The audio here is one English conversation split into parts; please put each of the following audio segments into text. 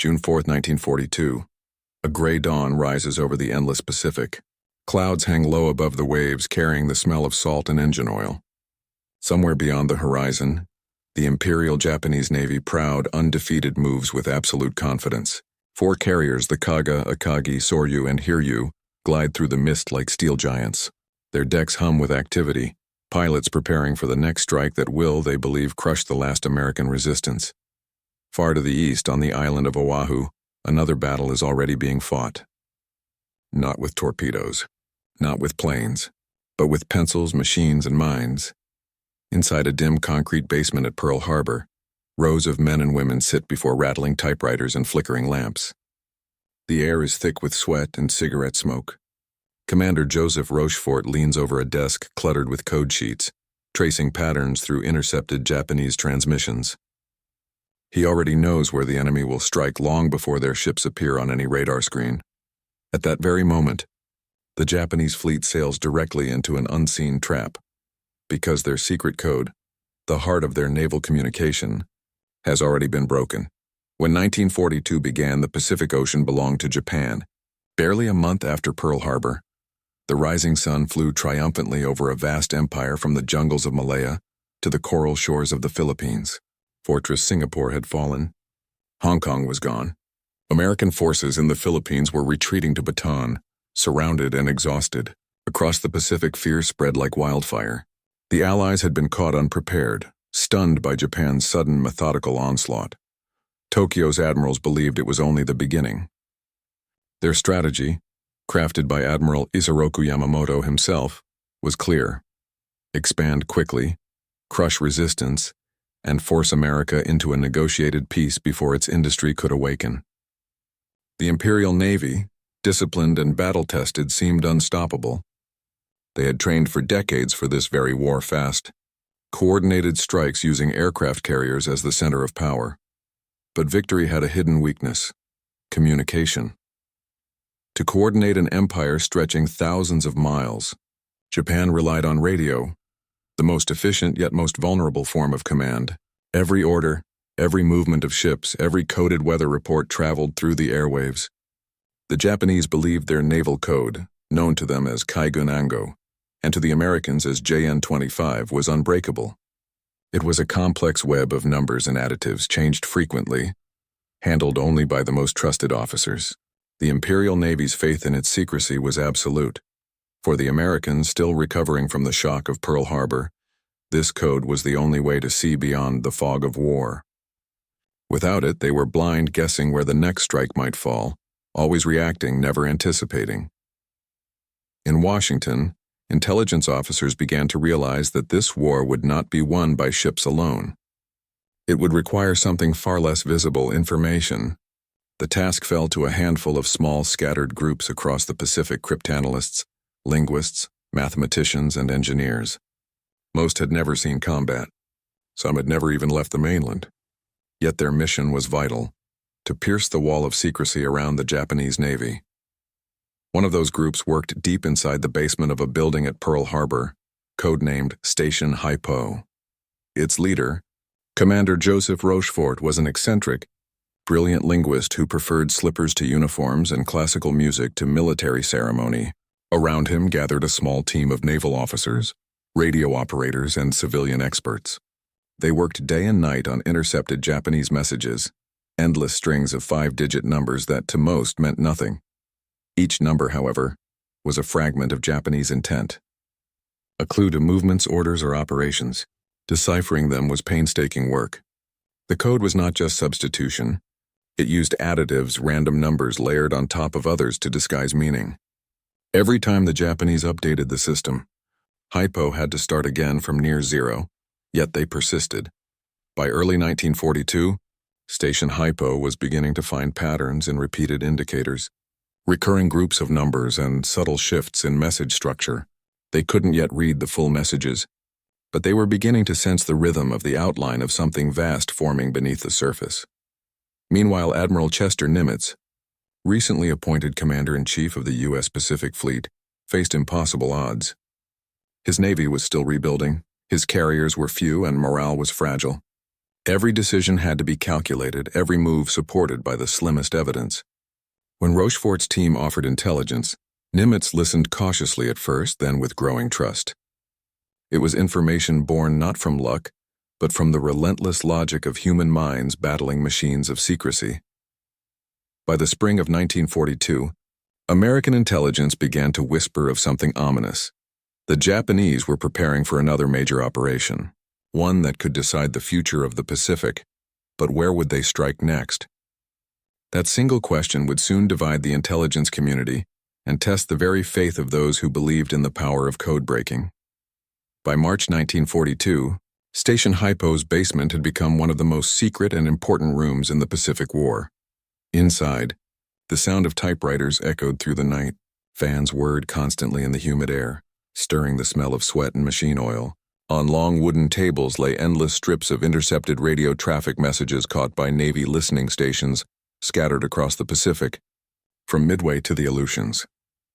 June 4, 1942. A gray dawn rises over the endless Pacific. Clouds hang low above the waves, carrying the smell of salt and engine oil. Somewhere beyond the horizon, the Imperial Japanese Navy, proud, undefeated, moves with absolute confidence. 4 carriers, the Kaga, Akagi, Soryu, and Hiryu, glide through the mist like steel giants. Their decks hum with activity, pilots preparing for the next strike that will, they believe, crush the last American resistance. Far to the east, on the island of Oahu, another battle is already being fought. Not with torpedoes, not with planes, but with pencils, machines, and mines. Inside a dim concrete basement at Pearl Harbor, rows of men and women sit before rattling typewriters and flickering lamps. The air is thick with sweat and cigarette smoke. Commander Joseph Rochefort leans over a desk cluttered with code sheets, tracing patterns through intercepted Japanese transmissions. He already knows where the enemy will strike long before their ships appear on any radar screen. At that very moment, the Japanese fleet sails directly into an unseen trap, because their secret code, the heart of their naval communication, has already been broken. When 1942 began, the Pacific Ocean belonged to Japan. Barely a month after Pearl Harbor, the rising sun flew triumphantly over a vast empire from the jungles of Malaya to the coral shores of the Philippines. Fortress Singapore had fallen. Hong Kong was gone. American forces in the Philippines were retreating to Bataan, surrounded and exhausted. Across the Pacific, fear spread like wildfire. The Allies had been caught unprepared, stunned by Japan's sudden methodical onslaught. Tokyo's admirals believed it was only the beginning. Their strategy, crafted by Admiral Isoroku Yamamoto himself, was clear: expand quickly, crush resistance, and force America into a negotiated peace before its industry could awaken. The Imperial Navy, disciplined and battle-tested, seemed unstoppable. They had trained for decades for this very war fast, coordinated strikes using aircraft carriers as the center of power. But victory had a hidden weakness: communication. To coordinate an empire stretching thousands of miles, Japan relied on radio, the most efficient yet most vulnerable form of command. Every order, every movement of ships, every coded weather report traveled through the airwaves. The Japanese believed their naval code, known to them as Kaigun Ango, and to the Americans as JN-25, was unbreakable. It was a complex web of numbers and additives, changed frequently, handled only by the most trusted officers. The Imperial Navy's faith in its secrecy was absolute. For the Americans still recovering from the shock of Pearl Harbor, this code was the only way to see beyond the fog of war. Without it, they were blind, guessing where the next strike might fall, always reacting, never anticipating. In Washington, intelligence officers began to realize that this war would not be won by ships alone. It would require something far less visible: information. The task fell to a handful of small, scattered groups across the Pacific: cryptanalysts, linguists, mathematicians, and engineers. Most had never seen combat. Some had never even left the mainland. Yet their mission was vital: to pierce the wall of secrecy around the Japanese Navy. One of those groups worked deep inside the basement of a building at Pearl Harbor, codenamed Station Hypo. Its leader, Commander Joseph Rochefort, was an eccentric, brilliant linguist who preferred slippers to uniforms and classical music to military ceremony. Around him gathered a small team of naval officers, radio operators, and civilian experts. They worked day and night on intercepted Japanese messages, endless strings of 5-digit numbers that to most meant nothing. Each number, however, was a fragment of Japanese intent, a clue to movements, orders, or operations. Deciphering them was painstaking work. The code was not just substitution. It used additives, random numbers layered on top of others to disguise meaning. Every time the Japanese updated the system, Hypo had to start again from near zero, yet they persisted. By early 1942, Station Hypo was beginning to find patterns in repeated indicators, recurring groups of numbers, and subtle shifts in message structure. They couldn't yet read the full messages, but they were beginning to sense the rhythm of the outline of something vast forming beneath the surface. Meanwhile, Admiral Chester Nimitz, recently appointed Commander-in-Chief of the U.S. Pacific Fleet, faced impossible odds. His Navy was still rebuilding, his carriers were few, and morale was fragile. Every decision had to be calculated, every move supported by the slimmest evidence. When Rochefort's team offered intelligence, Nimitz listened cautiously at first, then with growing trust. It was information born not from luck, but from the relentless logic of human minds battling machines of secrecy. By the spring of 1942, American intelligence began to whisper of something ominous. The Japanese were preparing for another major operation, one that could decide the future of the Pacific, but where would they strike next? That single question would soon divide the intelligence community and test the very faith of those who believed in the power of code breaking. By March 1942, Station Hypo's basement had become one of the most secret and important rooms in the Pacific War. Inside, the sound of typewriters echoed through the night. Fans whirred constantly in the humid air, stirring the smell of sweat and machine oil. On long wooden tables lay endless strips of intercepted radio traffic messages caught by Navy listening stations scattered across the Pacific, from Midway to the Aleutians.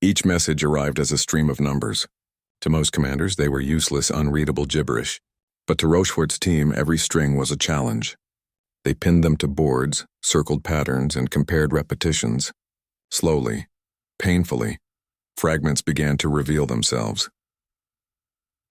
Each message arrived as a stream of numbers. To most commanders, they were useless, unreadable gibberish. But to Rochefort's team, every string was a challenge. They pinned them to boards, circled patterns, and compared repetitions. Slowly, painfully, fragments began to reveal themselves.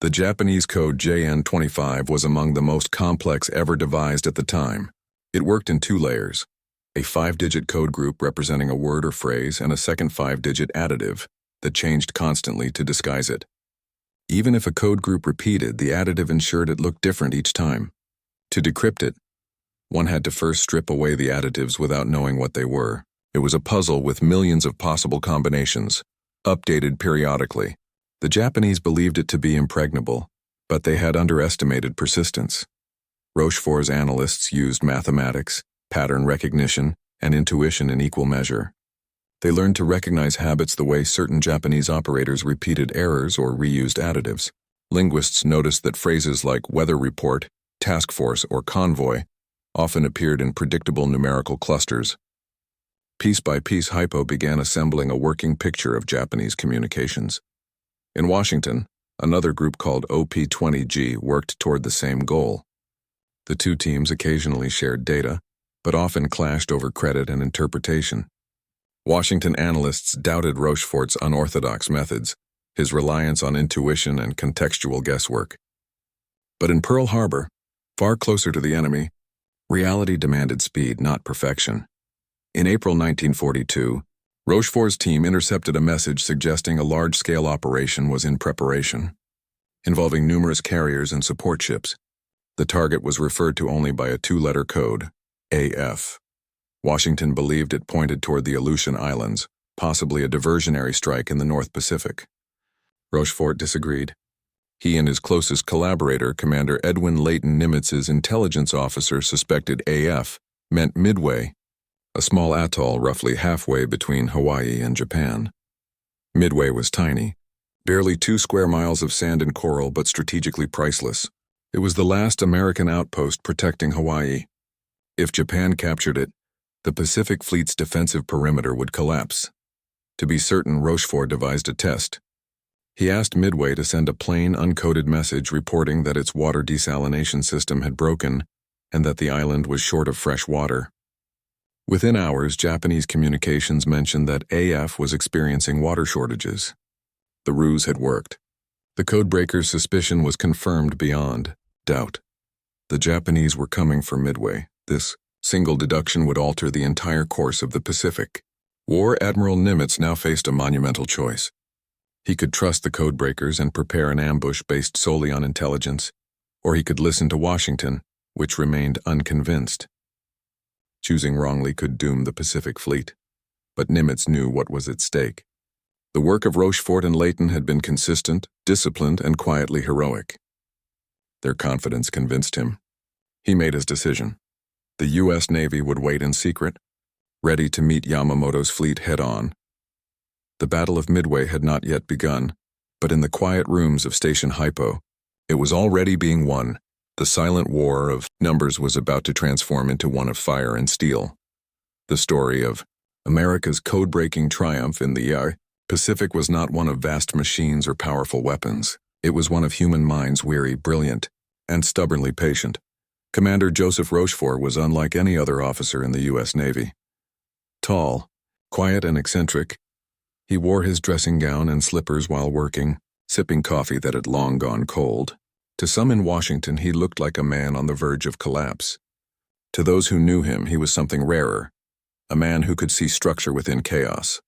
The Japanese code JN25 was among the most complex ever devised at the time. It worked in two layers: a 5-digit code group representing a word or phrase, and a second 5-digit additive that changed constantly to disguise it. Even if a code group repeated, the additive ensured it looked different each time. To decrypt it, one had to first strip away the additives without knowing what they were. It was a puzzle with millions of possible combinations, updated periodically. The Japanese believed it to be impregnable, but they had underestimated persistence. Rochefort's analysts used mathematics, pattern recognition, and intuition in equal measure. They learned to recognize habits the way certain Japanese operators repeated errors or reused additives. Linguists noticed that phrases like weather report, task force, or convoy often appeared in predictable numerical clusters. Piece by piece, Hypo began assembling a working picture of Japanese communications. In Washington, another group called OP-20G worked toward the same goal. The two teams occasionally shared data, but often clashed over credit and interpretation. Washington analysts doubted Rochefort's unorthodox methods, his reliance on intuition and contextual guesswork. But in Pearl Harbor, far closer to the enemy, reality demanded speed, not perfection. In April 1942, Rochefort's team intercepted a message suggesting a large-scale operation was in preparation, involving numerous carriers and support ships. The target was referred to only by a 2-letter code, AF. Washington believed it pointed toward the Aleutian Islands, possibly a diversionary strike in the North Pacific. Rochefort disagreed. He and his closest collaborator, Commander Edwin Leighton Nimitz's intelligence officer, suspected AF meant Midway, a small atoll roughly halfway between Hawaii and Japan. Midway was tiny, barely 2 square miles of sand and coral, but strategically priceless. It was the last American outpost protecting Hawaii. If Japan captured it, the Pacific Fleet's defensive perimeter would collapse. To be certain, Rochefort devised a test. He asked Midway to send a plain, uncoded message reporting that its water desalination system had broken and that the island was short of fresh water. Within hours, Japanese communications mentioned that AF was experiencing water shortages. The ruse had worked. The Codebreakers' suspicion was confirmed beyond doubt. The Japanese were coming for Midway. This single deduction would alter the entire course of the Pacific. War Admiral Nimitz now faced a monumental choice. He could trust the Codebreakers and prepare an ambush based solely on intelligence, or he could listen to Washington, which remained unconvinced. Choosing wrongly could doom the Pacific Fleet, but Nimitz knew what was at stake. The work of Rochefort and Leighton had been consistent, disciplined, and quietly heroic. Their confidence convinced him. He made his decision. The U.S. Navy would wait in secret, ready to meet Yamamoto's fleet head-on. The Battle of Midway had not yet begun, but in the quiet rooms of Station Hypo, it was already being won. The silent war of numbers was about to transform into one of fire and steel. The story of America's code-breaking triumph in the Pacific was not one of vast machines or powerful weapons. It was one of human minds, weary, brilliant, and stubbornly patient. Commander Joseph Rochefort was unlike any other officer in the U.S. Navy. Tall, quiet and eccentric, he wore his dressing gown and slippers while working, sipping coffee that had long gone cold. To some in Washington, he looked like a man on the verge of collapse. To those who knew him, he was something rarer, a man who could see structure within chaos.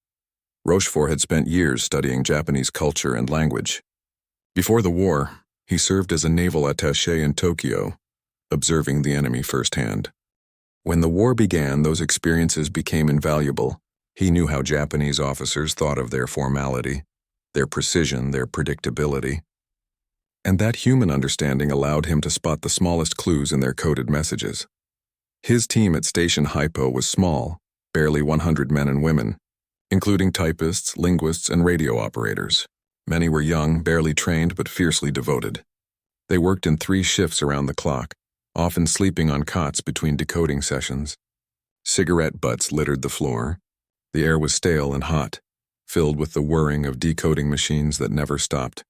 Rochefort had spent years studying Japanese culture and language. Before the war, he served as a naval attaché in Tokyo, observing the enemy firsthand. When the war began, those experiences became invaluable. He knew how Japanese officers thought of their formality, their precision, their predictability. And that human understanding allowed him to spot the smallest clues in their coded messages. His team at Station Hypo was small, barely 100 men and women, including typists, linguists, and radio operators. Many were young, barely trained, but fiercely devoted. They worked in 3 shifts around the clock, often sleeping on cots between decoding sessions. Cigarette butts littered the floor. The air was stale and hot, filled with the whirring of decoding machines that never stopped.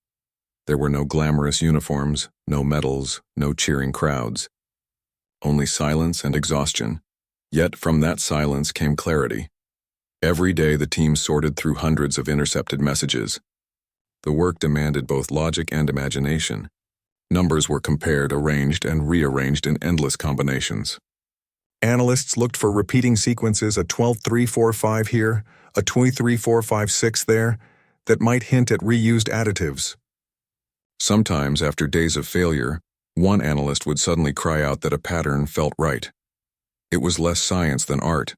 There were no glamorous uniforms, no medals, no cheering crowds. Only silence and exhaustion. Yet from that silence came clarity. Every day the team sorted through hundreds of intercepted messages. The work demanded both logic and imagination. Numbers were compared, arranged, and rearranged in endless combinations. Analysts looked for repeating sequences, a 12-3-4-5 here, a 23-4-5-6 there, that might hint at reused additives. Sometimes, after days of failure, one analyst would suddenly cry out that a pattern felt right. It was less science than art,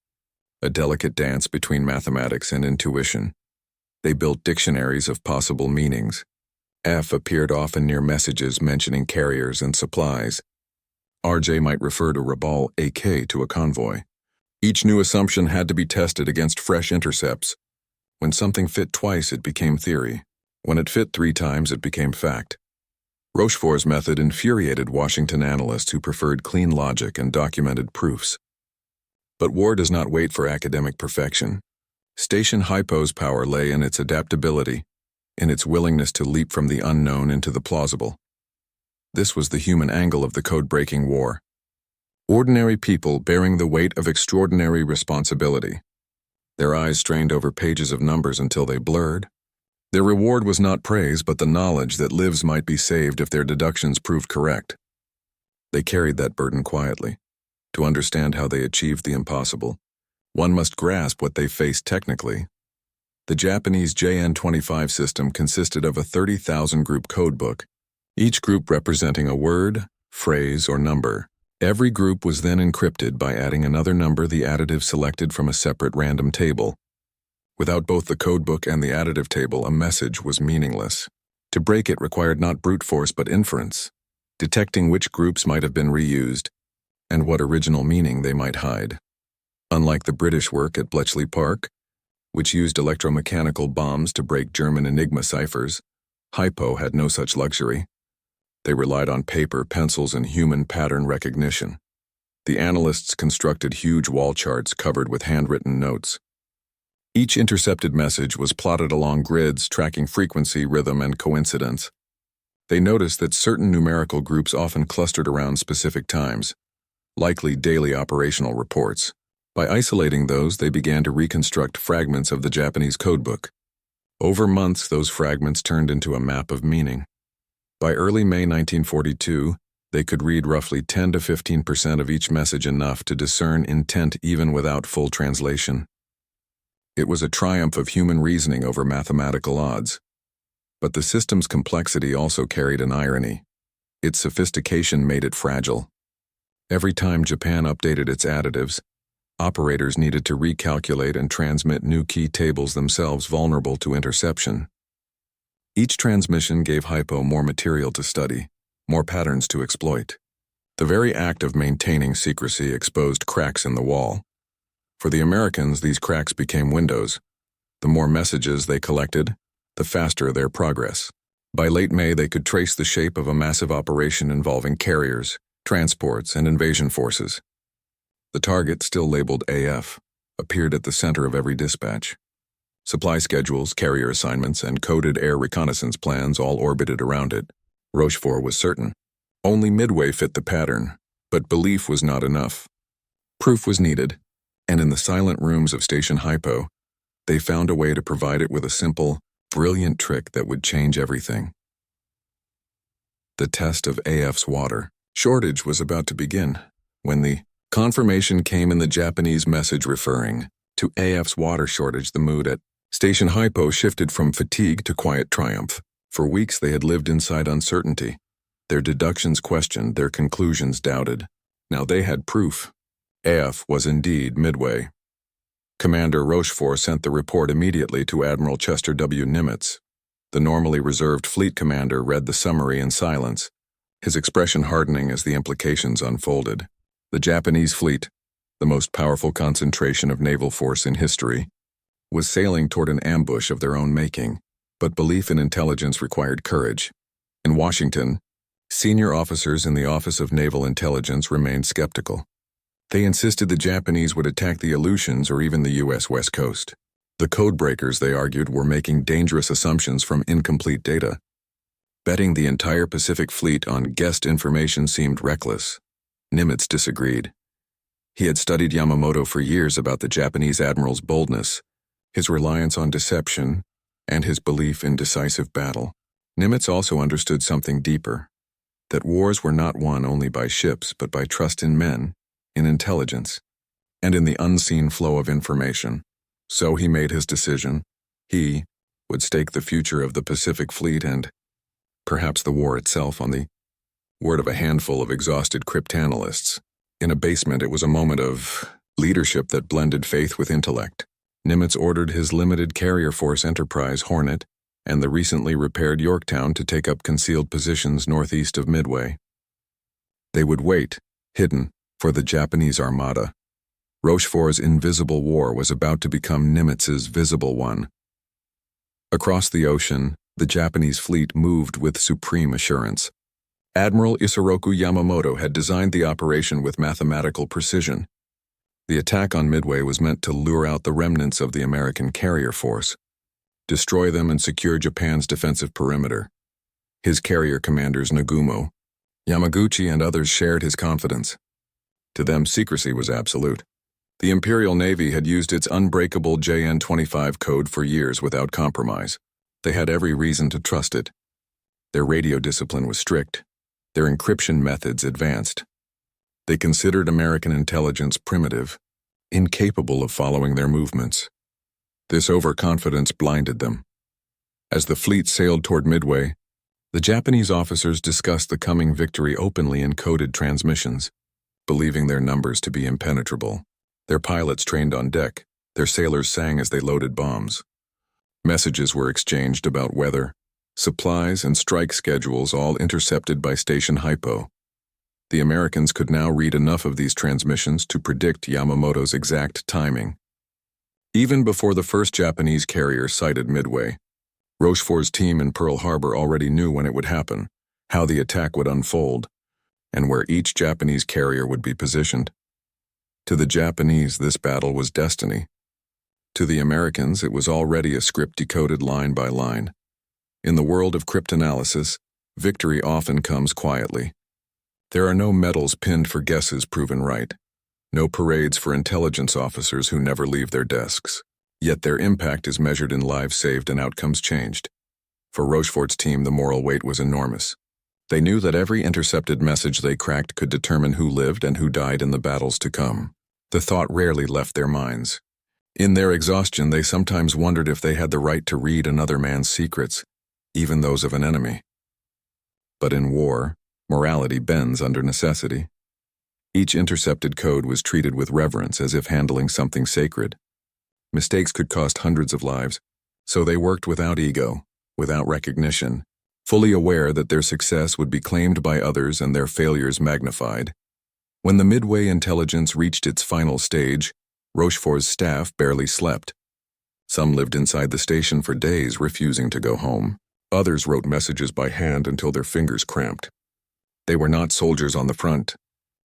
a delicate dance between mathematics and intuition. They built dictionaries of possible meanings. F appeared often near messages mentioning carriers and supplies. RJ might refer to Rabal AK to a convoy. Each new assumption had to be tested against fresh intercepts. When something fit twice, it became theory. When it fit 3 times, it became fact. Rochefort's method infuriated Washington analysts who preferred clean logic and documented proofs. But war does not wait for academic perfection. Station Hypo's power lay in its adaptability, in its willingness to leap from the unknown into the plausible. This was the human angle of the code-breaking war. Ordinary people bearing the weight of extraordinary responsibility. Their eyes strained over pages of numbers until they blurred. Their reward was not praise, but the knowledge that lives might be saved if their deductions proved correct. They carried that burden quietly. To understand how they achieved the impossible, one must grasp what they faced technically. The Japanese JN-25 system consisted of a 30,000-group codebook, each group representing a word, phrase, or number. Every group was then encrypted by adding another number, the additive selected from a separate random table. Without both the codebook and the additive table, a message was meaningless. To break it required not brute force but inference, detecting which groups might have been reused and what original meaning they might hide. Unlike the British work at Bletchley Park, which used electromechanical bombs to break German Enigma ciphers, Hypo had no such luxury. They relied on paper, pencils, and human pattern recognition. The analysts constructed huge wall charts covered with handwritten notes. Each intercepted message was plotted along grids tracking frequency, rhythm, and coincidence. They noticed that certain numerical groups often clustered around specific times, likely daily operational reports. By isolating those, they began to reconstruct fragments of the Japanese codebook. Over months, those fragments turned into a map of meaning. By early May 1942, they could read roughly 10 to 15% of each message, enough to discern intent even without full translation. It was a triumph of human reasoning over mathematical odds. But the system's complexity also carried an irony. Its sophistication made it fragile. Every time Japan updated its additives, operators needed to recalculate and transmit new key tables, themselves vulnerable to interception. Each transmission gave Hypo more material to study, more patterns to exploit. The very act of maintaining secrecy exposed cracks in the wall. For the Americans, these cracks became windows. The more messages they collected, the faster their progress. By late May, they could trace the shape of a massive operation involving carriers, transports, and invasion forces. The target, still labeled AF, appeared at the center of every dispatch. Supply schedules, carrier assignments, and coded air reconnaissance plans all orbited around it. Rochefort was certain. Only Midway fit the pattern. But belief was not enough. Proof was needed, and in the silent rooms of Station Hypo, they found a way to provide it with a simple, brilliant trick that would change everything. The test of AF's water shortage was about to begin when the confirmation came in the Japanese message referring to AF's water shortage. The mood at Station Hypo shifted from fatigue to quiet triumph. For weeks they had lived inside uncertainty. Their deductions questioned, their conclusions doubted. Now they had proof. AF was indeed Midway. Commander Rochefort sent the report immediately to Admiral Chester W. Nimitz. The normally reserved fleet commander read the summary in silence, his expression hardening as the implications unfolded. The Japanese fleet, the most powerful concentration of naval force in history, was sailing toward an ambush of their own making, but belief in intelligence required courage. In Washington, senior officers in the Office of Naval Intelligence remained skeptical. They insisted the Japanese would attack the Aleutians or even the U.S. West Coast. The Codebreakers, they argued, were making dangerous assumptions from incomplete data. Betting the entire Pacific Fleet on guessed information seemed reckless. Nimitz disagreed. He had studied Yamamoto for years about the Japanese admiral's boldness, his reliance on deception, and his belief in decisive battle. Nimitz also understood something deeper, that wars were not won only by ships but by trust in men, in intelligence, and in the unseen flow of information. So he made his decision. He would stake the future of the Pacific Fleet and perhaps the war itself on the word of a handful of exhausted cryptanalysts. In a basement, it was a moment of leadership that blended faith with intellect. Nimitz ordered his limited carrier force enterprise Hornet and the recently repaired Yorktown to take up concealed positions northeast of Midway. They would wait, hidden, for the Japanese armada. Rochefort's invisible war was about to become Nimitz's visible one. Across the ocean, the Japanese fleet moved with supreme assurance. Admiral Isoroku Yamamoto had designed the operation with mathematical precision. The attack on Midway was meant to lure out the remnants of the American carrier force, destroy them and secure Japan's defensive perimeter. His carrier commanders Nagumo, Yamaguchi, and others shared his confidence. To them, secrecy was absolute. The Imperial Navy had used its unbreakable JN-25 code for years without compromise. They had every reason to trust it. Their radio discipline was strict, their encryption methods advanced. They considered American intelligence primitive, incapable of following their movements. This overconfidence blinded them. As the fleet sailed toward Midway, the Japanese officers discussed the coming victory openly in coded transmissions, believing their numbers to be impenetrable. Their pilots trained on deck, their sailors sang as they loaded bombs. Messages were exchanged about weather, supplies, and strike schedules, all intercepted by Station Hypo. The Americans could now read enough of these transmissions to predict Yamamoto's exact timing. Even before the first Japanese carrier sighted Midway, Rochefort's team in Pearl Harbor already knew when it would happen, how the attack would unfold, and where each Japanese carrier would be positioned. To the Japanese, this battle was destiny. To the Americans, it was already a script decoded line by line. In the world of cryptanalysis, victory often comes quietly. There are no medals pinned for guesses proven right, no parades for intelligence officers who never leave their desks. Yet their impact is measured in lives saved and outcomes changed. For Rochefort's team, the moral weight was enormous. They knew that every intercepted message they cracked could determine who lived and who died in the battles to come. The thought rarely left their minds. In their exhaustion, they sometimes wondered if they had the right to read another man's secrets, even those of an enemy. But in war, morality bends under necessity. Each intercepted code was treated with reverence as if handling something sacred. Mistakes could cost hundreds of lives, so they worked without ego, without recognition, fully aware that their success would be claimed by others and their failures magnified. When the Midway intelligence reached its final stage, Rochefort's staff barely slept. Some lived inside the station for days, refusing to go home. Others wrote messages by hand until their fingers cramped. They were not soldiers on the front,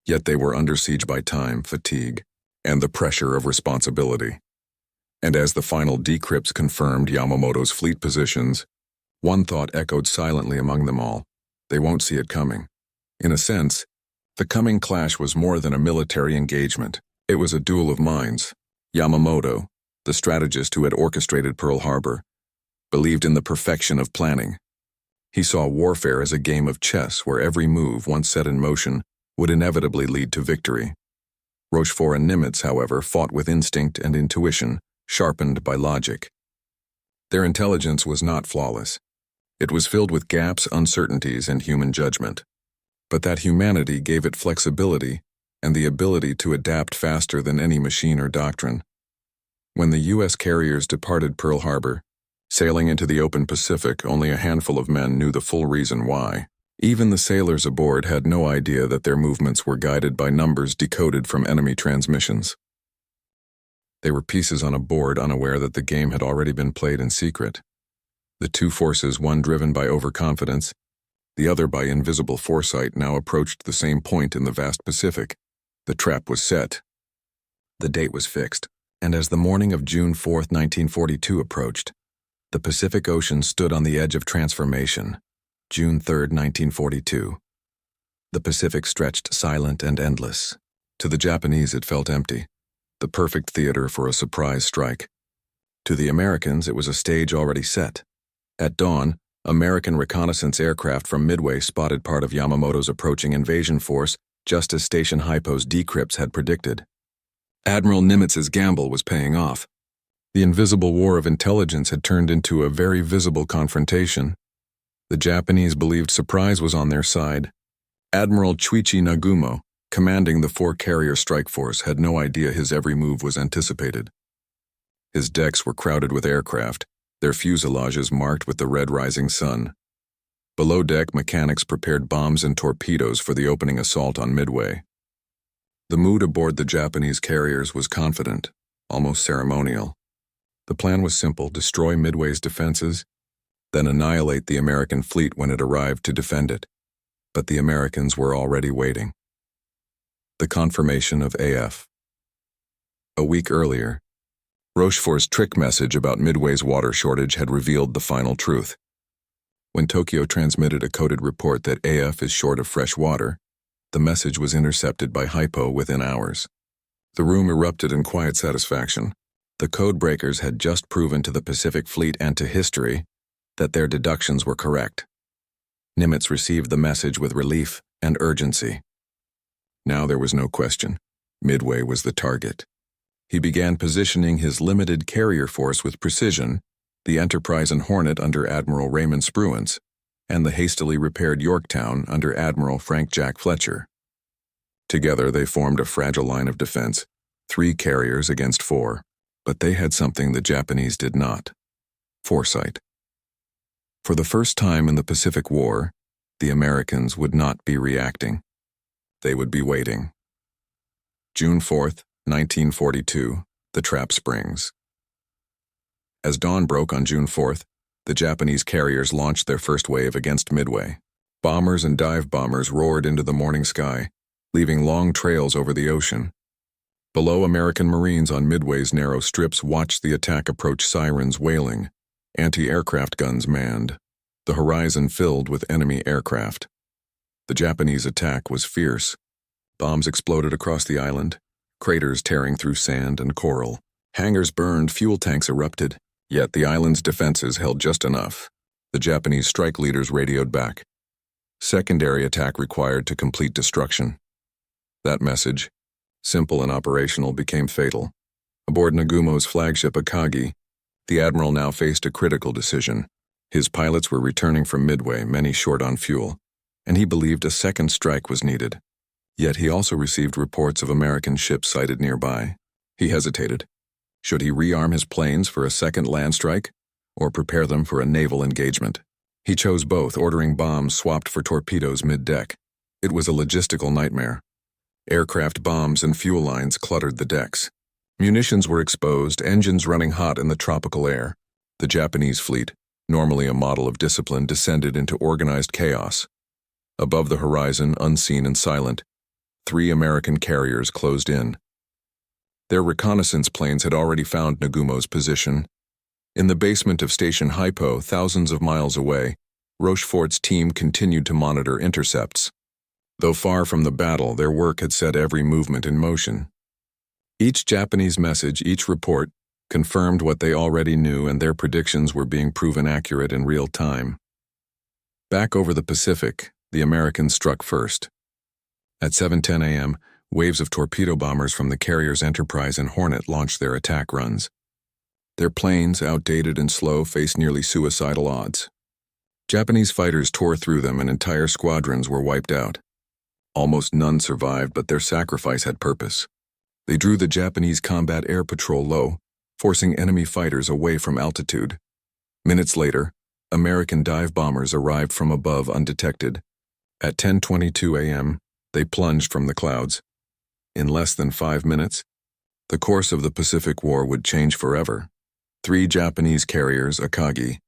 yet they were under siege by time, fatigue, and the pressure of responsibility. And as the final decrypts confirmed Yamamoto's fleet positions, one thought echoed silently among them all: they won't see it coming. In a sense, The coming clash was more than a military engagement. It was a duel of minds. Yamamoto, the strategist who had orchestrated Pearl Harbor, believed in the perfection of planning. He saw warfare as a game of chess where every move, once set in motion, would inevitably lead to victory. Rochefort and Nimitz, however, fought with instinct and intuition, sharpened by logic. Their intelligence was not flawless. It was filled with gaps, uncertainties, and human judgment. But that humanity gave it flexibility and the ability to adapt faster than any machine or doctrine. When the U.S. carriers departed Pearl Harbor, sailing into the open Pacific, only a handful of men knew the full reason why. Even the sailors aboard had no idea that their movements were guided by numbers decoded from enemy transmissions. They were pieces on a board, unaware that the game had already been played in secret. The two forces, one driven by overconfidence, the other by invisible foresight, now approached the same point in the vast Pacific. The trap was set. The date was fixed, and as the morning of June 4, 1942 approached, the Pacific Ocean stood on the edge of transformation. June 3, 1942. The Pacific stretched silent and endless. To the Japanese it felt empty, the perfect theater for a surprise strike. To the Americans it was a stage already set. At dawn, American reconnaissance aircraft from Midway spotted part of Yamamoto's approaching invasion force, just as Station Hypo's decrypts had predicted. Admiral Nimitz's gamble was paying off. The invisible war of intelligence had turned into a very visible confrontation. The Japanese believed surprise was on their side. Admiral Chuichi Nagumo, commanding the four-carrier strike force, had no idea his every move was anticipated. His decks were crowded with aircraft, their fuselages marked with the red rising sun. Below deck, mechanics prepared bombs and torpedoes for the opening assault on Midway. The mood aboard the Japanese carriers was confident, almost ceremonial. The plan was simple: destroy Midway's defenses, then annihilate the American fleet when it arrived to defend it. But the Americans were already waiting. The confirmation of AF. A week earlier, Rochefort's trick message about Midway's water shortage had revealed the final truth. When Tokyo transmitted a coded report that AF is short of fresh water, the message was intercepted by Hypo within hours. The room erupted in quiet satisfaction. The Codebreakers had just proven to the Pacific Fleet and to history that their deductions were correct. Nimitz received the message with relief and urgency. Now there was no question. Midway was the target. He began positioning his limited carrier force with precision, the Enterprise and Hornet under Admiral Raymond Spruance, and the hastily repaired Yorktown under Admiral Frank Jack Fletcher. Together they formed a fragile line of defense, 3 carriers against 4, but they had something the Japanese did not: foresight. For the first time in the Pacific War, the Americans would not be reacting. They would be waiting. June 4th, 1942, the trap springs. As dawn broke on June 4th, the Japanese carriers launched their first wave against Midway. Bombers and dive bombers roared into the morning sky, leaving long trails over the ocean. Below, American Marines on Midway's narrow strips watched the attack approach, sirens wailing, anti-aircraft guns manned, the horizon filled with enemy aircraft. The Japanese attack was fierce. Bombs exploded across the island, craters tearing through sand and coral. Hangars burned, fuel tanks erupted, yet the island's defenses held just enough. The Japanese strike leaders radioed back. Secondary attack required to complete destruction. That message, simple and operational, became fatal. Aboard Nagumo's flagship Akagi, the admiral now faced a critical decision. His pilots were returning from Midway, many short on fuel, and he believed a second strike was needed. Yet he also received reports of American ships sighted nearby. He hesitated. Should he rearm his planes for a second land strike, or prepare them for a naval engagement? He chose both, ordering bombs swapped for torpedoes mid-deck. It was a logistical nightmare. Aircraft bombs and fuel lines cluttered the decks. Munitions were exposed, engines running hot in the tropical air. The Japanese fleet, normally a model of discipline, descended into organized chaos. Above the horizon, unseen and silent, 3 American carriers closed in. Their reconnaissance planes had already found Nagumo's position. In the basement of Station Hypo, thousands of miles away, Rochefort's team continued to monitor intercepts. Though far from the battle, their work had set every movement in motion. Each Japanese message, each report, confirmed what they already knew, and their predictions were being proven accurate in real time. Back over the Pacific, the Americans struck first. At 7:10 a.m., waves of torpedo bombers from the carriers Enterprise and Hornet launched their attack runs. Their planes, outdated and slow, faced nearly suicidal odds. Japanese fighters tore through them and entire squadrons were wiped out. Almost none survived, but their sacrifice had purpose. They drew the Japanese combat air patrol low, forcing enemy fighters away from altitude. Minutes later, American dive bombers arrived from above undetected. At 10:22 a.m., they plunged from the clouds. In less than 5 minutes, the course of the Pacific War would change forever. 3 Japanese carriers, Akagi,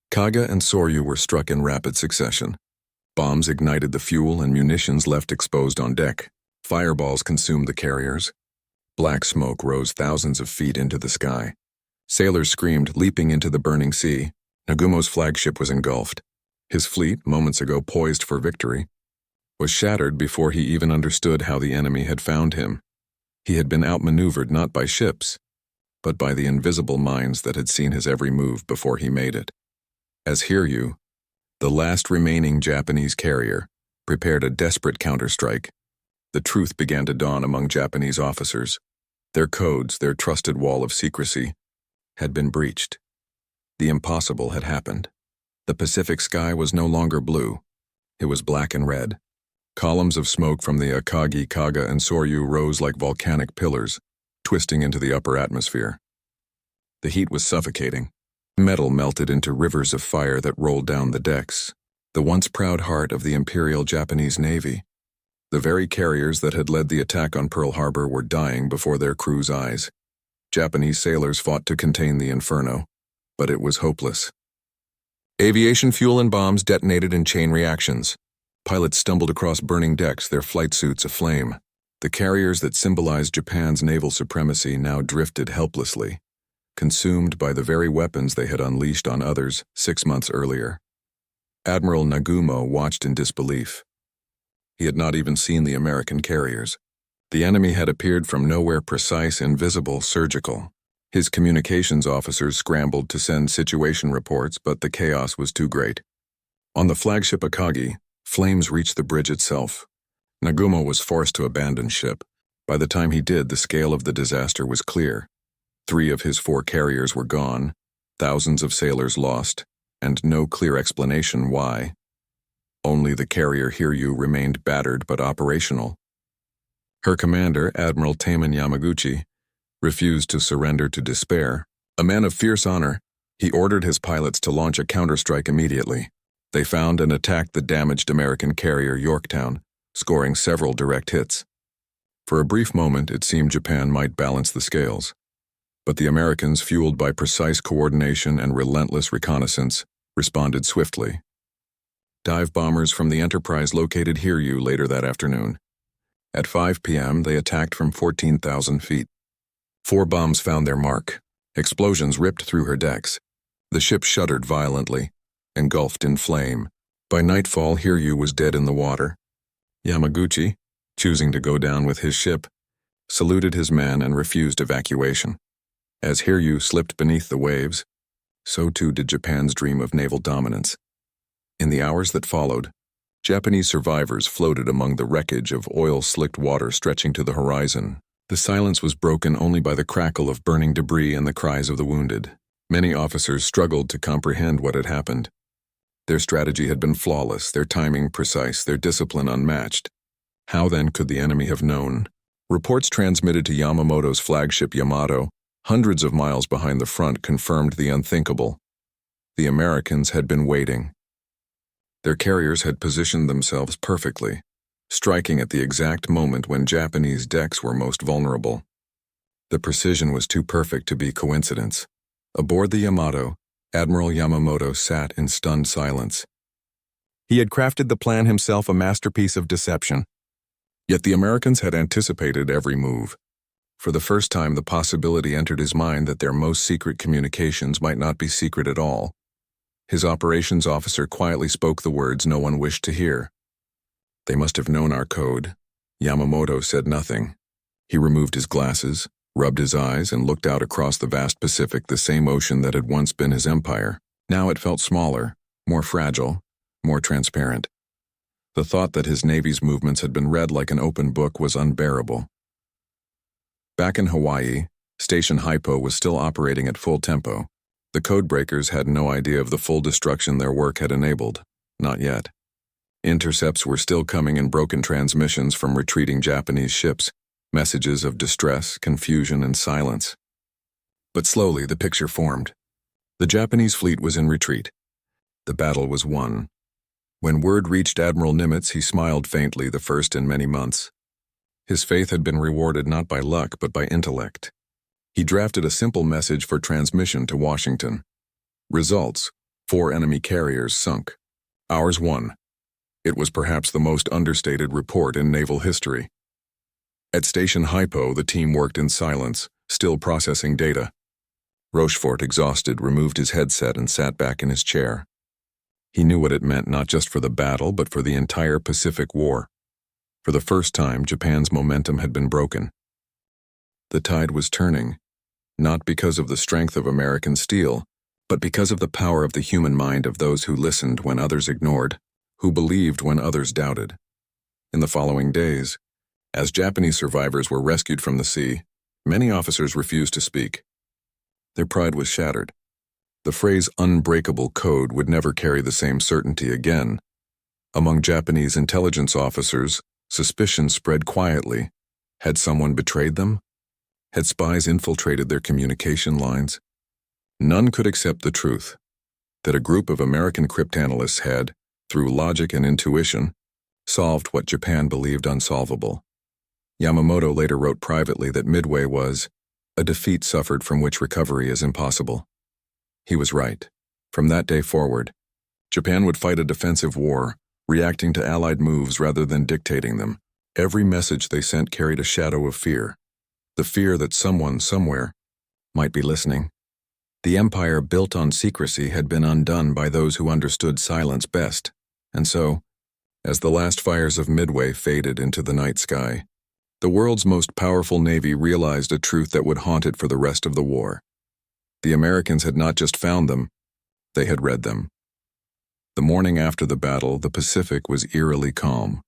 Kaga, and Soryu, were struck in rapid succession. Bombs ignited the fuel and munitions left exposed on deck. Fireballs consumed the carriers. Black smoke rose thousands of feet into the sky. Sailors screamed, leaping into the burning sea. Nagumo's flagship was engulfed. His fleet, moments ago poised for victory, was shattered before he even understood how the enemy had found him. He had been outmaneuvered not by ships, but by the invisible minds that had seen his every move before he made it. As Hiryu, the last remaining Japanese carrier, prepared a desperate counterstrike, the truth began to dawn among Japanese officers. Their codes, their trusted wall of secrecy, had been breached. The impossible had happened. The Pacific sky was no longer blue. It was black and red. Columns of smoke from the Akagi, Kaga, and Soryu rose like volcanic pillars, twisting into the upper atmosphere. The heat was suffocating. Metal melted into rivers of fire that rolled down the decks. The once proud heart of the Imperial Japanese Navy. The very carriers that had led the attack on Pearl Harbor were dying before their crews' eyes. Japanese sailors fought to contain the inferno, but it was hopeless. Aviation fuel and bombs detonated in chain reactions. Pilots stumbled across burning decks, their flight suits aflame. The carriers that symbolized Japan's naval supremacy now drifted helplessly, consumed by the very weapons they had unleashed on others 6 months earlier. Admiral Nagumo watched in disbelief. He had not even seen the American carriers. The enemy had appeared from nowhere, precise, invisible, surgical. His communications officers scrambled to send situation reports, but the chaos was too great. On the flagship Akagi, flames reached the bridge itself. Nagumo was forced to abandon ship. By the time he did, the scale of the disaster was clear. 3 of his 4 carriers were gone, thousands of sailors lost, and no clear explanation why. Only the carrier Hiryu remained battered but operational. Her commander, Admiral Taman Yamaguchi, refused to surrender to despair. A man of fierce honor, he ordered his pilots to launch a counterstrike immediately. They found and attacked the damaged American carrier Yorktown, scoring several direct hits. For a brief moment, it seemed Japan might balance the scales. But the Americans, fueled by precise coordination and relentless reconnaissance, responded swiftly. Dive bombers from the Enterprise located Hiryu later that afternoon. At 5 p.m., they attacked from 14,000 feet. 4 bombs found their mark. Explosions ripped through her decks. The ship shuddered violently, engulfed in flame. By nightfall, Hiryu was dead in the water. Yamaguchi, choosing to go down with his ship, saluted his men and refused evacuation. As Hiryu slipped beneath the waves, so too did Japan's dream of naval dominance. In the hours that followed, Japanese survivors floated among the wreckage of oil-slicked water stretching to the horizon. The silence was broken only by the crackle of burning debris and the cries of the wounded. Many officers struggled to comprehend what had happened. Their strategy had been flawless, their timing precise, their discipline unmatched. How then could the enemy have known? Reports transmitted to Yamamoto's flagship Yamato, hundreds of miles behind the front, confirmed the unthinkable. The Americans had been waiting. Their carriers had positioned themselves perfectly, striking at the exact moment when Japanese decks were most vulnerable. The precision was too perfect to be coincidence. Aboard the Yamato, Admiral Yamamoto sat in stunned silence. He had crafted the plan himself, a masterpiece of deception. Yet the Americans had anticipated every move. For the first time, the possibility entered his mind that their most secret communications might not be secret at all. His operations officer quietly spoke the words no one wished to hear. They must have known our code. Yamamoto said nothing. He removed his glasses, rubbed his eyes, and looked out across the vast Pacific, the same ocean that had once been his empire. Now it felt smaller, more fragile, more transparent. The thought that his Navy's movements had been read like an open book was unbearable. Back in Hawaii, Station Hypo was still operating at full tempo. The Codebreakers had no idea of the full destruction their work had enabled. Not yet. Intercepts were still coming in broken transmissions from retreating Japanese ships, messages of distress, confusion, and silence. But slowly the picture formed. The Japanese fleet was in retreat. The battle was won. When word reached Admiral Nimitz, he smiled faintly, the first in many months. His faith had been rewarded not by luck, but by intellect. He drafted a simple message for transmission to Washington. Results: 4 enemy carriers sunk. Ours won. It was perhaps the most understated report in naval history. At Station Hypo, the team worked in silence, still processing data. Rochefort, exhausted, removed his headset and sat back in his chair. He knew what it meant not just for the battle, but for the entire Pacific War. For the first time, Japan's momentum had been broken. The tide was turning, not because of the strength of American steel, but because of the power of the human mind of those who listened when others ignored, who believed when others doubted. In the following days, as Japanese survivors were rescued from the sea, many officers refused to speak. Their pride was shattered. The phrase unbreakable code would never carry the same certainty again. Among Japanese intelligence officers, suspicion spread quietly. Had someone betrayed them? Had spies infiltrated their communication lines? None could accept the truth that a group of American cryptanalysts had, through logic and intuition, solved what Japan believed unsolvable. Yamamoto later wrote privately that Midway was a defeat suffered from which recovery is impossible. He was right. From that day forward, Japan would fight a defensive war, reacting to Allied moves rather than dictating them. Every message they sent carried a shadow of fear, the fear that someone somewhere might be listening. The empire built on secrecy had been undone by those who understood silence best, and so, as the last fires of Midway faded into the night sky, the world's most powerful navy realized a truth that would haunt it for the rest of the war. The Americans had not just found them, they had read them. The morning after the battle, the Pacific was eerily calm.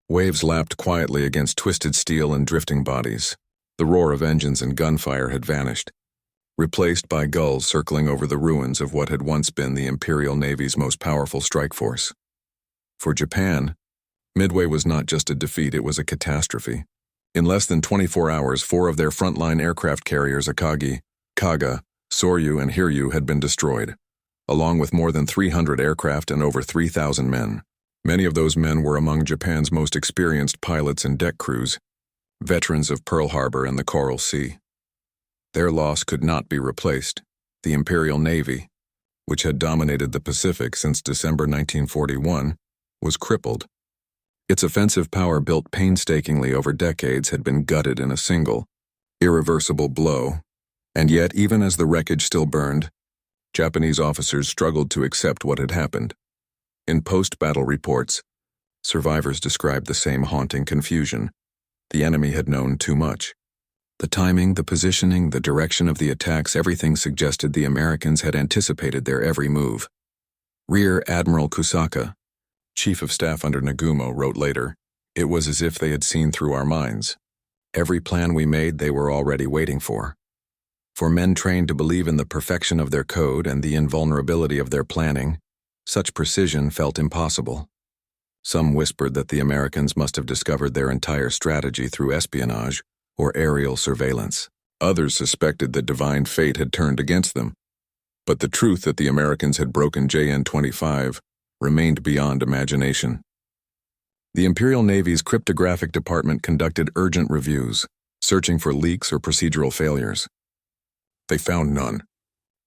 Waves lapped quietly against twisted steel and drifting bodies. The roar of engines and gunfire had vanished, replaced by gulls circling over the ruins of what had once been the Imperial Navy's most powerful strike force. For Japan, Midway was not just a defeat, it was a catastrophe. In less than 24 hours, 4 of their frontline aircraft carriers, Akagi, Kaga, Soryu, and Hiryu, had been destroyed, along with more than 300 aircraft and over 3,000 men. Many of those men were among Japan's most experienced pilots and deck crews, veterans of Pearl Harbor and the Coral Sea. Their loss could not be replaced. The Imperial Navy, which had dominated the Pacific since December 1941, was crippled. Its offensive power, built painstakingly over decades, had been gutted in a single, irreversible blow. And yet, even as the wreckage still burned, Japanese officers struggled to accept what had happened. In post-battle reports, survivors described the same haunting confusion. The enemy had known too much. The timing, the positioning, the direction of the attacks, everything suggested the Americans had anticipated their every move. Rear Admiral Kusaka, Chief of Staff under Nagumo, wrote later, "It was as if they had seen through our minds. Every plan we made they were already waiting for." For men trained to believe in the perfection of their code and the invulnerability of their planning, such precision felt impossible. Some whispered that the Americans must have discovered their entire strategy through espionage or aerial surveillance. Others suspected that divine fate had turned against them. But the truth that the Americans had broken JN-25 remained beyond imagination. The Imperial Navy's cryptographic department conducted urgent reviews, searching for leaks or procedural failures. They found none.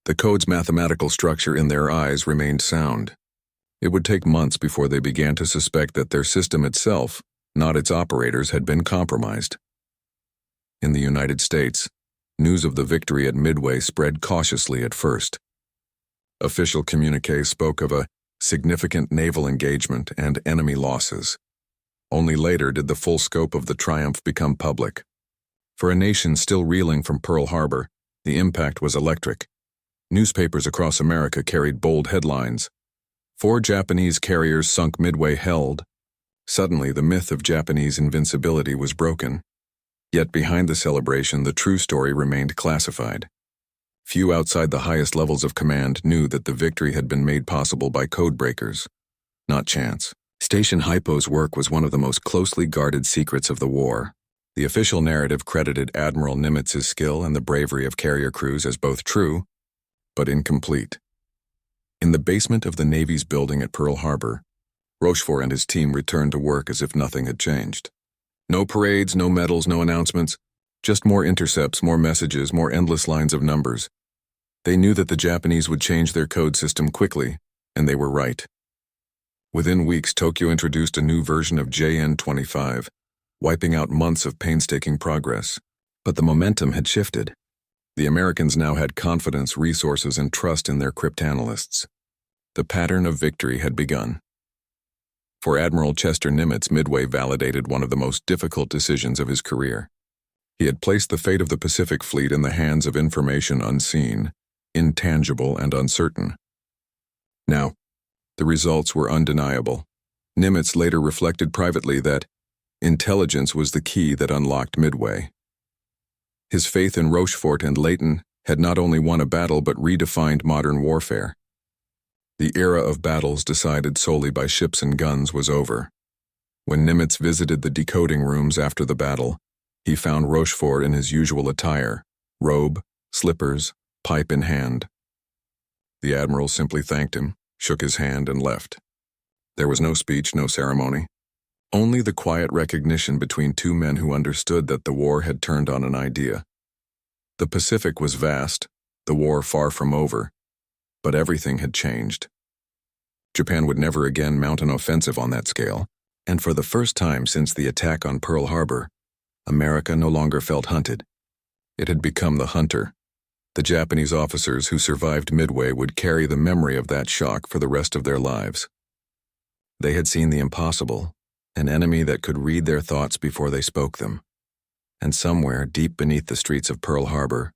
The code's mathematical structure in their eyes remained sound. It would take months before they began to suspect that their system itself, not its operators, had been compromised. In the United States, news of the victory at Midway spread cautiously at first. Official communiques spoke of a significant naval engagement and enemy losses. Only later did the full scope of the triumph become public. For a nation still reeling from Pearl Harbor, the impact was electric. Newspapers across America carried bold headlines. 4 Japanese carriers sunk Midway held. Suddenly, the myth of Japanese invincibility was broken. Yet behind the celebration, the true story remained classified. Few outside the highest levels of command knew that the victory had been made possible by codebreakers, not chance. Station Hypo's work was one of the most closely guarded secrets of the war. The official narrative credited Admiral Nimitz's skill and the bravery of carrier crews as both true, but incomplete. In the basement of the Navy's building at Pearl Harbor, Rochefort and his team returned to work as if nothing had changed. No parades, no medals, no announcements, just more intercepts, more messages, more endless lines of numbers. They knew that the Japanese would change their code system quickly, and they were right. Within weeks, Tokyo introduced a new version of JN-25, wiping out months of painstaking progress. But the momentum had shifted. The Americans now had confidence, resources, and trust in their cryptanalysts. The pattern of victory had begun. For Admiral Chester Nimitz, Midway validated one of the most difficult decisions of his career. He had placed the fate of the Pacific Fleet in the hands of information unseen, intangible, and uncertain. Now, the results were undeniable. Nimitz later reflected privately that intelligence was the key that unlocked Midway. His faith in Rochefort and Leighton had not only won a battle but redefined modern warfare. The era of battles decided solely by ships and guns was over. When Nimitz visited the decoding rooms after the battle, he found Rochefort in his usual attire, robe, slippers, pipe in hand. The admiral simply thanked him, shook his hand, and left. There was no speech, no ceremony. Only the quiet recognition between two men who understood that the war had turned on an idea. The Pacific was vast, the war far from over, but everything had changed. Japan would never again mount an offensive on that scale, and for the first time since the attack on Pearl Harbor, America no longer felt hunted. It had become the hunter. The Japanese officers who survived Midway would carry the memory of that shock for the rest of their lives. They had seen the impossible, an enemy that could read their thoughts before they spoke them. And somewhere deep beneath the streets of Pearl Harbor,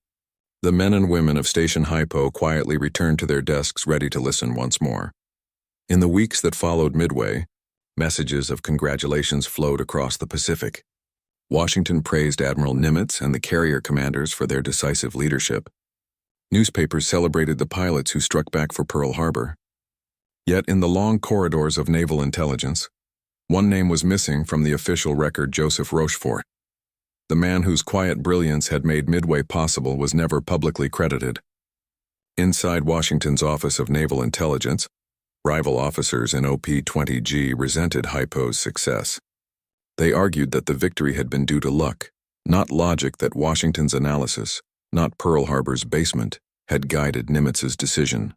the men and women of Station Hypo quietly returned to their desks ready to listen once more. In the weeks that followed Midway, messages of congratulations flowed across the Pacific. Washington praised Admiral Nimitz and the carrier commanders for their decisive leadership. Newspapers celebrated the pilots who struck back for Pearl Harbor. Yet in the long corridors of naval intelligence, one name was missing from the official record: Joseph Rochefort. The man whose quiet brilliance had made Midway possible was never publicly credited. Inside Washington's Office of Naval Intelligence, rival officers in OP-20G resented Hypo's success. They argued that the victory had been due to luck, not logic, that Washington's analysis, not Pearl Harbor's basement, had guided Nimitz's decision.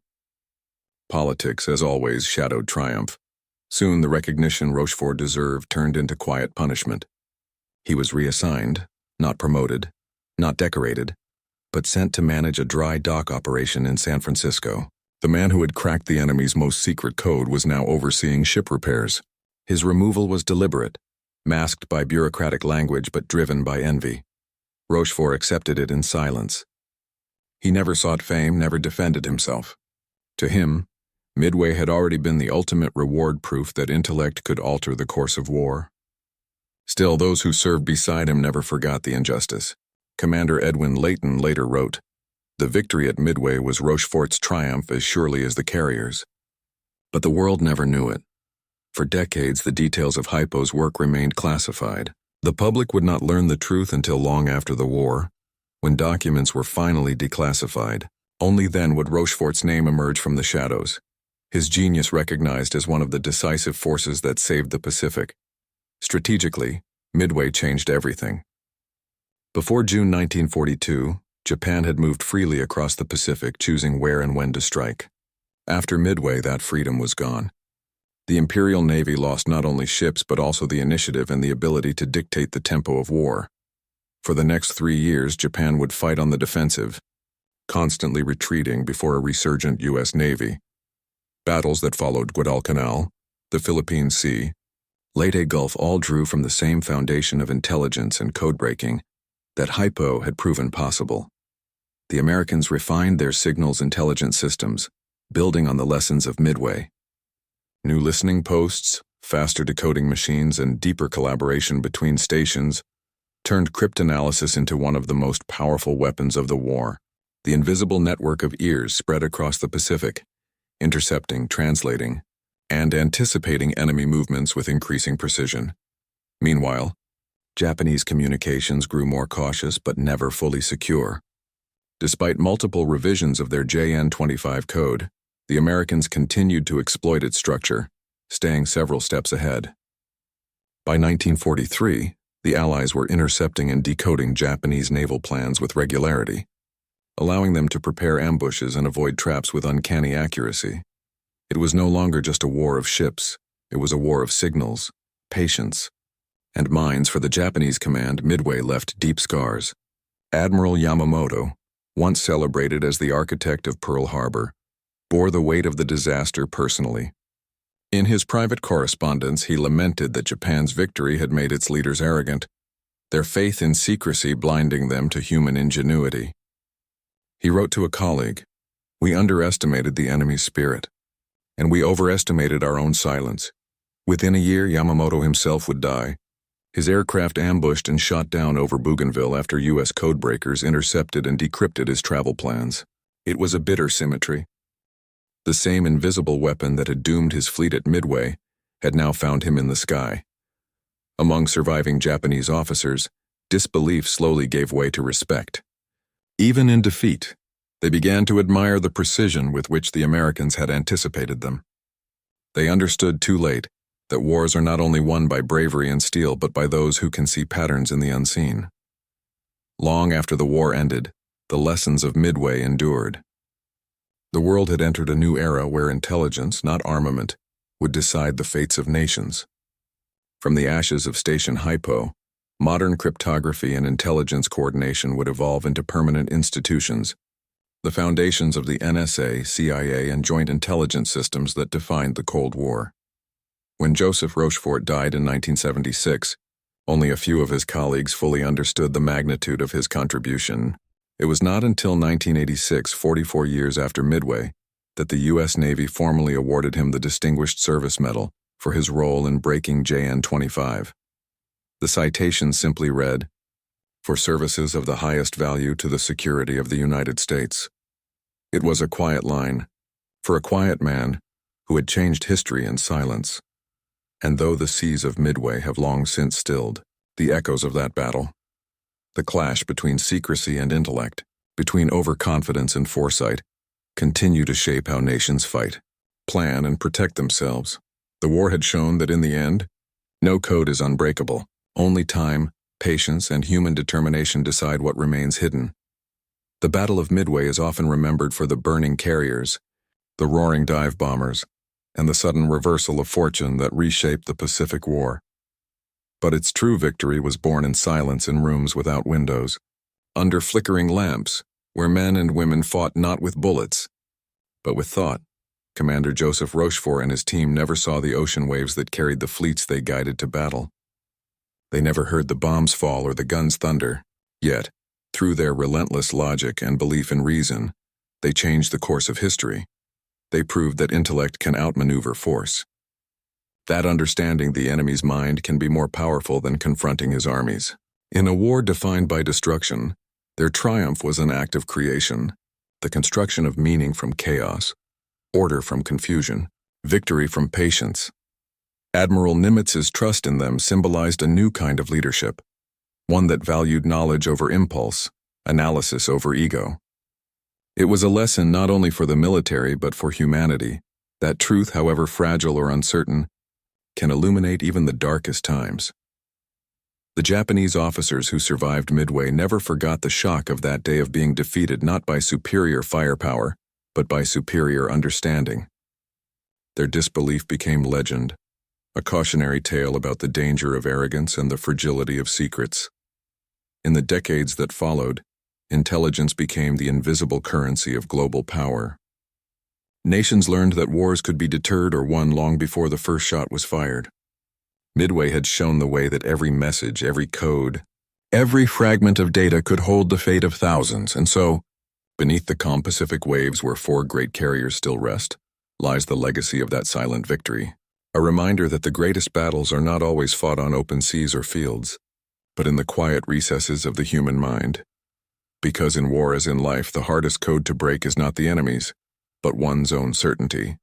Politics, as always, shadowed triumph. Soon the recognition Rochefort deserved turned into quiet punishment. He was reassigned, not promoted, not decorated, but sent to manage a dry dock operation in San Francisco. The man who had cracked the enemy's most secret code was now overseeing ship repairs. His removal was deliberate, masked by bureaucratic language but driven by envy. Rochefort accepted it in silence. He never sought fame, never defended himself. To him, Midway had already been the ultimate reward, proof that intellect could alter the course of war. Still, those who served beside him never forgot the injustice. Commander Edwin Leighton later wrote, "The victory at Midway was Rochefort's triumph as surely as the carriers." But the world never knew it. For decades, the details of Hypo's work remained classified. The public would not learn the truth until long after the war, when documents were finally declassified. Only then would Rochefort's name emerge from the shadows, his genius recognized as one of the decisive forces that saved the Pacific. Strategically, Midway changed everything. Before June 1942, Japan had moved freely across the Pacific, choosing where and when to strike. After Midway, that freedom was gone. The Imperial Navy lost not only ships but also the initiative and the ability to dictate the tempo of war. For the next 3 years, Japan would fight on the defensive, constantly retreating before a resurgent U.S. Navy. Battles that followed Guadalcanal, the Philippine Sea, Leyte Gulf all drew from the same foundation of intelligence and codebreaking that hypo had proven possible. The Americans refined their signals intelligence systems, building on the lessons of Midway. New listening posts, faster decoding machines, and deeper collaboration between stations turned cryptanalysis into one of the most powerful weapons of the war. The invisible network of ears spread across the Pacific, intercepting, translating, and anticipating enemy movements with increasing precision. Meanwhile, Japanese communications grew more cautious but never fully secure. Despite multiple revisions of their JN-25 code, the Americans continued to exploit its structure, staying several steps ahead. By 1943, the Allies were intercepting and decoding Japanese naval plans with regularity, allowing them to prepare ambushes and avoid traps with uncanny accuracy. It was no longer just a war of ships, it was a war of signals, patience, and minds. For the Japanese command, Midway left deep scars. Admiral Yamamoto, once celebrated as the architect of Pearl Harbor, bore the weight of the disaster personally. In his private correspondence, he lamented that Japan's victory had made its leaders arrogant, their faith in secrecy blinding them to human ingenuity. He wrote to a colleague, "We underestimated the enemy's spirit, and we overestimated our own silence. Within a year, Yamamoto himself would die. His aircraft ambushed and shot down over Bougainville after U.S. codebreakers intercepted and decrypted his travel plans. It was a bitter symmetry. The same invisible weapon that had doomed his fleet at Midway had now found him in the sky." Among surviving Japanese officers, disbelief slowly gave way to respect. Even in defeat, they began to admire the precision with which the Americans had anticipated them. They understood too late that wars are not only won by bravery and steel but by those who can see patterns in the unseen. Long after the war ended, the lessons of Midway endured. The world had entered a new era where intelligence, not armament, would decide the fates of nations. From the ashes of Station Hypo, modern cryptography and intelligence coordination would evolve into permanent institutions, the foundations of the NSA, CIA, and joint intelligence systems that defined the Cold War. When Joseph Rochefort died in 1976, only a few of his colleagues fully understood the magnitude of his contribution. It was not until 1986, 44 years after Midway, that the U.S. Navy formally awarded him the Distinguished Service Medal for his role in breaking JN-25. The citation simply read, "For services of the highest value to the security of the United States." It was a quiet line, for a quiet man who had changed history in silence. And though the seas of Midway have long since stilled, the echoes of that battle, the clash between secrecy and intellect, between overconfidence and foresight, continue to shape how nations fight, plan, and protect themselves. The war had shown that in the end, no code is unbreakable. Only time, patience, and human determination decide what remains hidden. The Battle of Midway is often remembered for the burning carriers, the roaring dive bombers, and the sudden reversal of fortune that reshaped the Pacific War. But its true victory was born in silence in rooms without windows, under flickering lamps, where men and women fought not with bullets, but with thought. Commander Joseph Rochefort and his team never saw the ocean waves that carried the fleets they guided to battle. They never heard the bombs fall or the guns thunder, yet, through their relentless logic and belief in reason, they changed the course of history. They proved that intellect can outmaneuver force. That understanding the enemy's mind can be more powerful than confronting his armies. In a war defined by destruction, their triumph was an act of creation, the construction of meaning from chaos, order from confusion, victory from patience. Admiral Nimitz's trust in them symbolized a new kind of leadership, one that valued knowledge over impulse, analysis over ego. It was a lesson not only for the military but for humanity, that truth, however fragile or uncertain, can illuminate even the darkest times. The Japanese officers who survived Midway never forgot the shock of that day of being defeated not by superior firepower, but by superior understanding. Their disbelief became legend, a cautionary tale about the danger of arrogance and the fragility of secrets. In the decades that followed, intelligence became the invisible currency of global power. Nations learned that wars could be deterred or won long before the first shot was fired. Midway had shown the way that every message, every code, every fragment of data could hold the fate of thousands, and so, beneath the calm Pacific waves where 4 great carriers still rest, lies the legacy of that silent victory. A reminder that the greatest battles are not always fought on open seas or fields, but in the quiet recesses of the human mind. Because in war as in life, the hardest code to break is not the enemy's, but one's own certainty.